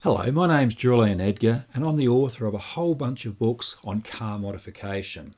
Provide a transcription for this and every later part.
Hello, my name's Julian Edgar and I'm the author of a whole bunch of books on car modification.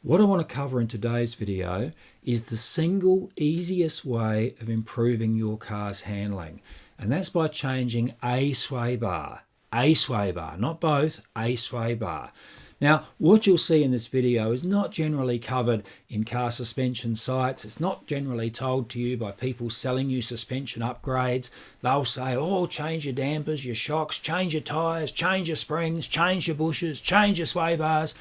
What I want to cover in today's video is the single easiest way of improving your car's handling, and that's by changing a sway bar. A sway bar, not both, a sway bar. Now, what you'll see in this video is not generally covered in car suspension sites. It's not generally told to you by people selling you suspension upgrades. They'll say, oh, change your dampers, your shocks, change your tyres, change your springs, change your bushes, change your sway bars.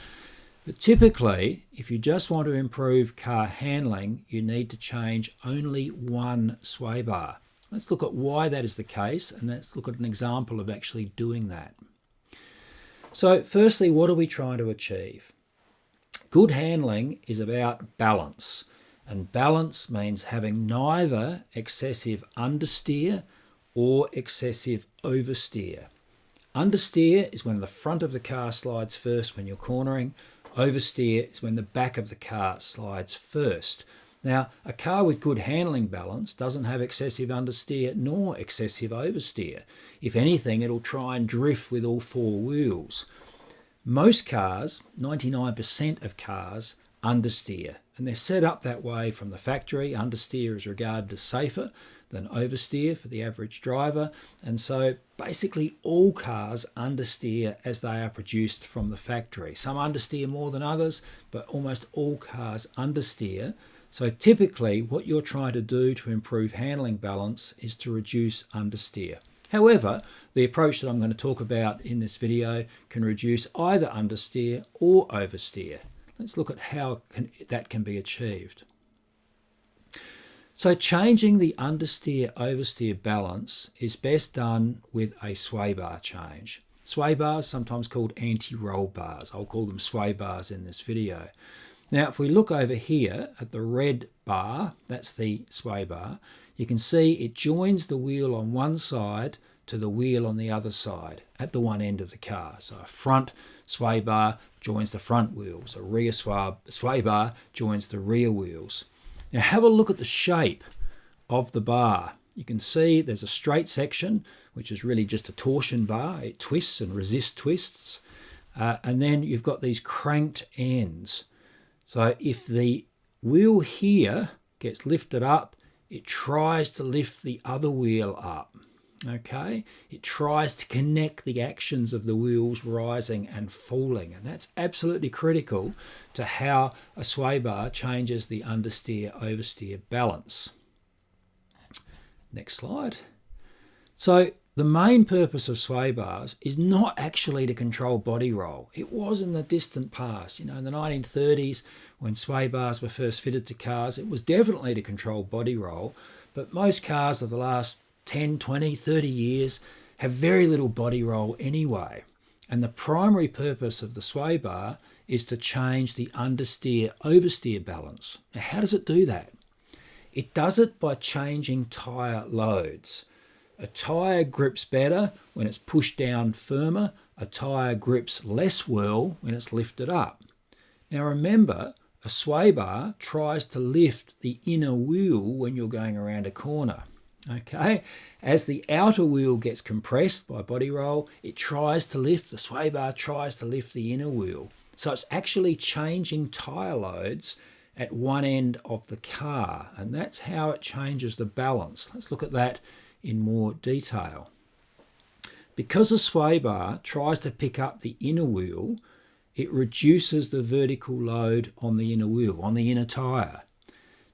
But typically, if you just want to improve car handling, you need to change only one sway bar. Let's look at why that is the case, and let's look at an example of actually doing that. So firstly, what are we trying to achieve? Good handling is about balance, and balance means having neither excessive understeer or excessive oversteer. Understeer is when the front of the car slides first when you're cornering. Oversteer is when the back of the car slides first. Now, a car with good handling balance doesn't have excessive understeer nor excessive oversteer. If anything, it'll try and drift with all four wheels. Most cars, 99% of cars, understeer, and they're set up that way from the factory. Understeer is regarded as safer than oversteer for the average driver, and so basically all cars understeer as they are produced from the factory. Some understeer more than others, but almost all cars understeer. So typically what you're trying to do to improve handling balance is to reduce understeer. However, the approach that I'm going to talk about in this video can reduce either understeer or oversteer. Let's look at how that can be achieved. So changing the understeer-oversteer balance is best done with a sway bar change. Sway bars, sometimes called anti-roll bars. I'll call them sway bars in this video. Now, if we look over here at the red bar, that's the sway bar, you can see it joins the wheel on one side to the wheel on the other side at the one end of the car. So a front sway bar joins the front wheels, a rear sway bar joins the rear wheels. Now have a look at the shape of the bar. You can see there's a straight section, which is really just a torsion bar. It twists and resists twists. And then you've got these cranked ends. So if the wheel here gets lifted up, it tries to lift the other wheel up. Okay, it tries to connect the actions of the wheels rising and falling, and that's absolutely critical to how a sway bar changes the understeer-oversteer balance. Next slide. So the main purpose of sway bars is not actually to control body roll. It was in the distant past, in the 1930s when sway bars were first fitted to cars. It was definitely to control body roll, but most cars of the last 10, 20, 30 years have very little body roll anyway. And the primary purpose of the sway bar is to change the understeer-oversteer balance. Now, how does it do that? It does it by changing tyre loads. A tyre grips better when it's pushed down firmer. A tyre grips less well when it's lifted up. Now remember, a sway bar tries to lift the inner wheel when you're going around a corner. Okay, as the outer wheel gets compressed by body roll, it tries to lift, the sway bar tries to lift the inner wheel. So it's actually changing tyre loads at one end of the car, and that's how it changes the balance. Let's look at that in more detail. Because a sway bar tries to pick up the inner wheel, it reduces the vertical load on the inner wheel, on the inner tyre.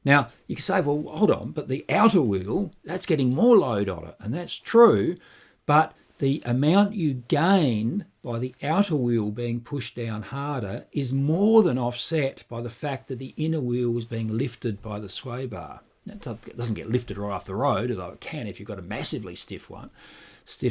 Now, you can say, well, hold on, but the outer wheel, that's getting more load on it, and that's true, but the amount you gain by the outer wheel being pushed down harder is more than offset by the fact that the inner wheel was being lifted by the sway bar. It doesn't get lifted right off the road, although it can if you've got a massively stiff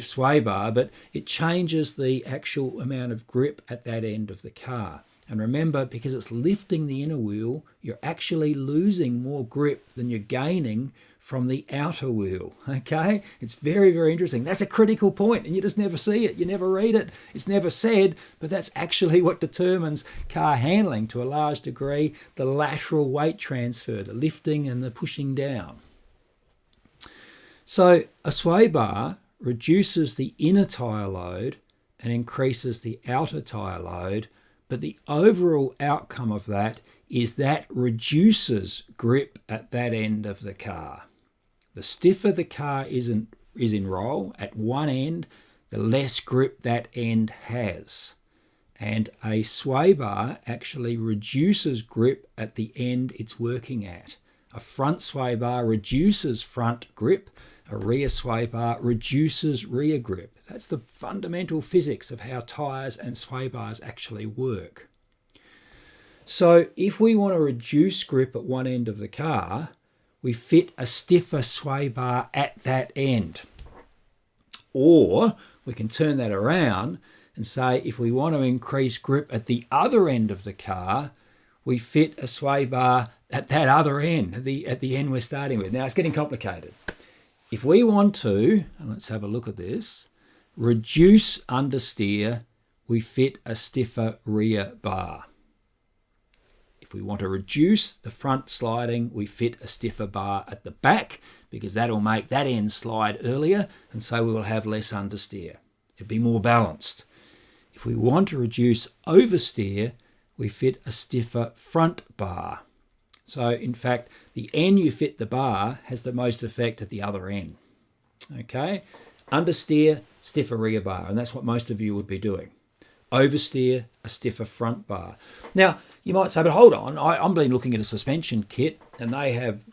sway bar, but it changes the actual amount of grip at that end of the car. And remember, because it's lifting the inner wheel, you're actually losing more grip than you're gaining from the outer wheel. Okay? It's very, very interesting. That's a critical point, and you just never see it. You never read it. It's never said, but that's actually what determines car handling to a large degree, the lateral weight transfer, the lifting and the pushing down. So a sway bar reduces the inner tyre load and increases the outer tyre load, but the overall outcome of that is that reduces grip at that end of the car. The stiffer the car is in roll at one end, the less grip that end has. And a sway bar actually reduces grip at the end it's working at. A front sway bar reduces front grip, a rear sway bar reduces rear grip. That's the fundamental physics of how tyres and sway bars actually work. So if we want to reduce grip at one end of the car, we fit a stiffer sway bar at that end. Or we can turn that around and say if we want to increase grip at the other end of the car, we fit a sway bar at that other end, at the end we're starting with. Now it's getting complicated. If we want to, and let's have a look at this, reduce understeer, we fit a stiffer rear bar. If we want to reduce the front sliding, we fit a stiffer bar at the back because that'll make that end slide earlier, and so we will have less understeer. It'll be more balanced. If we want to reduce oversteer, we fit a stiffer front bar. So in fact, the end you fit the bar has the most effect at the other end. Okay, understeer, stiffer rear bar, and that's what most of you would be doing. Oversteer, a stiffer front bar. Now, you might say, but hold on, I'm been looking at a suspension kit and they have,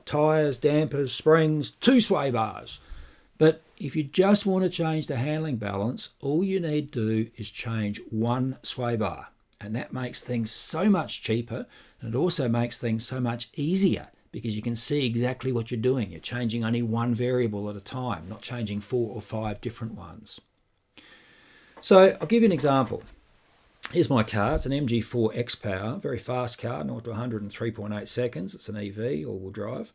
tyres, dampers, springs, 2 sway bars. But if you just want to change the handling balance, all you need to do is change 1 sway bar. And that makes things so much cheaper, and it also makes things so much easier because you can see exactly what you're doing. You're changing only 1 variable at a time, not changing 4 or 5 different ones. So I'll give you an example. Here's my car. It's an MG4 X-Power, very fast car, 0 to 100 in 3.8 seconds. It's an EV, all-wheel drive.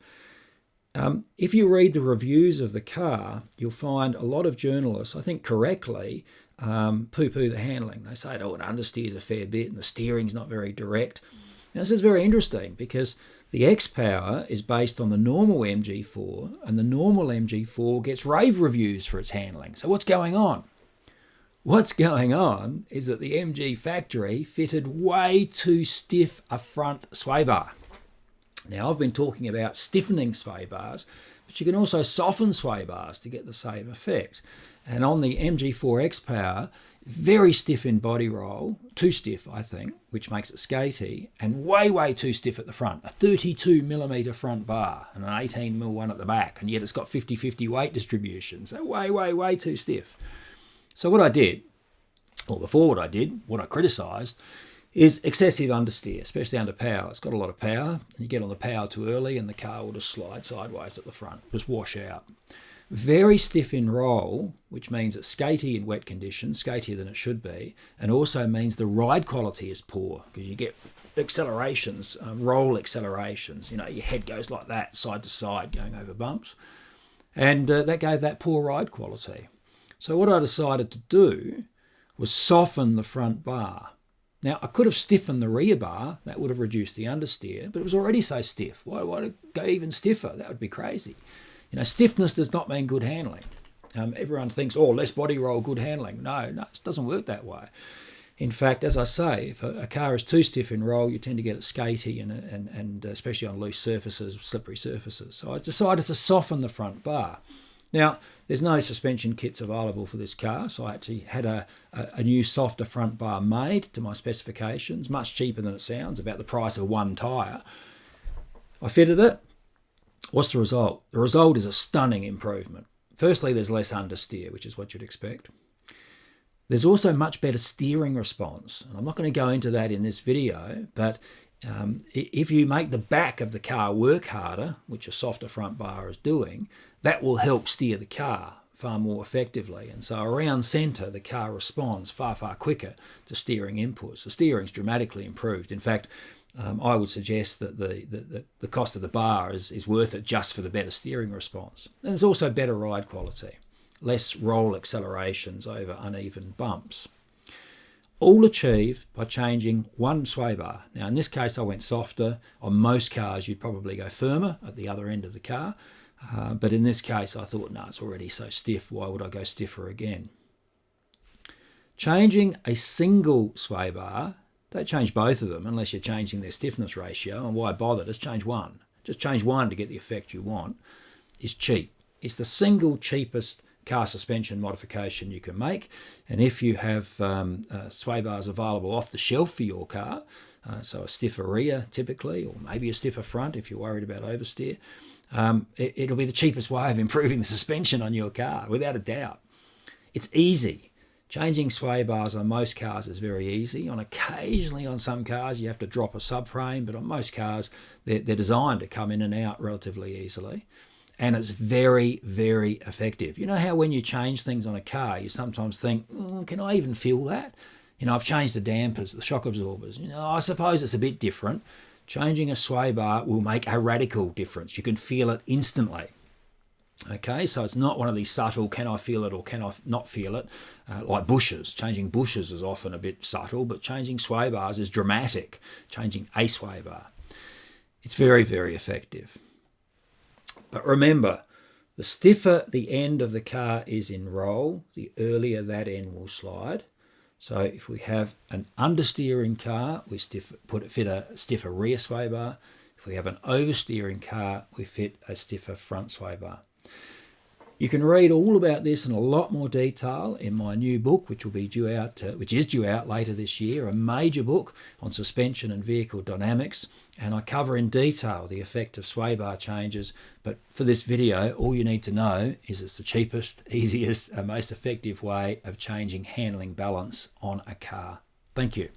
If you read the reviews of the car, you'll find a lot of journalists, I think correctly, poo-poo the handling. They say, it understeers a fair bit and the steering's not very direct. Now, this is very interesting because the X-Power is based on the normal MG4, and the normal MG4 gets rave reviews for its handling. So what's going on? What's going on is that the MG factory fitted way too stiff a front sway bar. Now, I've been talking about stiffening sway bars, but you can also soften sway bars to get the same effect. And on the MG4 X-Power, very stiff in body roll, too stiff, I think, which makes it skatey, and way, way too stiff at the front. A 32mm front bar and an 18mm one at the back, and yet it's got 50-50 weight distribution. So way, way, way too stiff. So what I did, or before what I did, what I criticised, is excessive understeer, especially under power. It's got a lot of power, and you get on the power too early and the car will just slide sideways at the front, just wash out. Very stiff in roll, which means it's skatey in wet conditions, skatier than it should be, and also means the ride quality is poor because you get accelerations, roll accelerations. Your head goes like that, side to side, going over bumps. And that gave that poor ride quality. So what I decided to do was soften the front bar. Now, I could have stiffened the rear bar. That would have reduced the understeer, but it was already so stiff. Why go even stiffer? That would be crazy. Stiffness does not mean good handling. Everyone thinks, less body roll, good handling. No, it doesn't work that way. In fact, as I say, if a car is too stiff in roll, you tend to get it skatey and especially on loose surfaces, slippery surfaces. So I decided to soften the front bar. Now, there's no suspension kits available for this car, so I actually had a new softer front bar made to my specifications, much cheaper than it sounds, about the price of 1 tyre. I fitted it. What's the result? The result is a stunning improvement. Firstly, there's less understeer, which is what you'd expect. There's also much better steering response, and I'm not going to go into that in this video, but if you make the back of the car work harder, which a softer front bar is doing, that will help steer the car far more effectively. And so around centre, the car responds far, far quicker to steering inputs. The steering's dramatically improved. In fact, I would suggest that the cost of the bar is worth it just for the better steering response. And there's also better ride quality, less roll accelerations over uneven bumps. All achieved by changing 1 sway bar. Now, in this case, I went softer. On most cars, you'd probably go firmer at the other end of the car. But in this case, I thought, no, it's already so stiff. Why would I go stiffer again? Changing a single sway bar, don't change both of them unless you're changing their stiffness ratio. And why bother? Just change one. Just change one to get the effect you want. Is cheap. It's the single cheapest car suspension modification you can make. And if you have sway bars available off the shelf for your car, so a stiffer rear typically, or maybe a stiffer front if you're worried about oversteer, it'll be the cheapest way of improving the suspension on your car, without a doubt. It's easy. Changing sway bars on most cars is very easy. Occasionally on some cars you have to drop a subframe, but on most cars they're designed to come in and out relatively easily. And it's very, very effective. You know how when you change things on a car, you sometimes think, can I even feel that? I've changed the dampers, the shock absorbers. I suppose it's a bit different. Changing a sway bar will make a radical difference. You can feel it instantly. Okay, so it's not one of these subtle, can I feel it or can I not feel it, like bushes. Changing bushes is often a bit subtle, but changing sway bars is dramatic. Changing a sway bar. It's very, very effective. But remember, the stiffer the end of the car is in roll, the earlier that end will slide. So if we have an understeering car, we fit a stiffer rear sway bar. If we have an oversteering car, we fit a stiffer front sway bar. You can read all about this in a lot more detail in my new book, which is due out later this year, a major book on suspension and vehicle dynamics. And I cover in detail the effect of sway bar changes. But for this video, all you need to know is it's the cheapest, easiest, and most effective way of changing handling balance on a car. Thank you.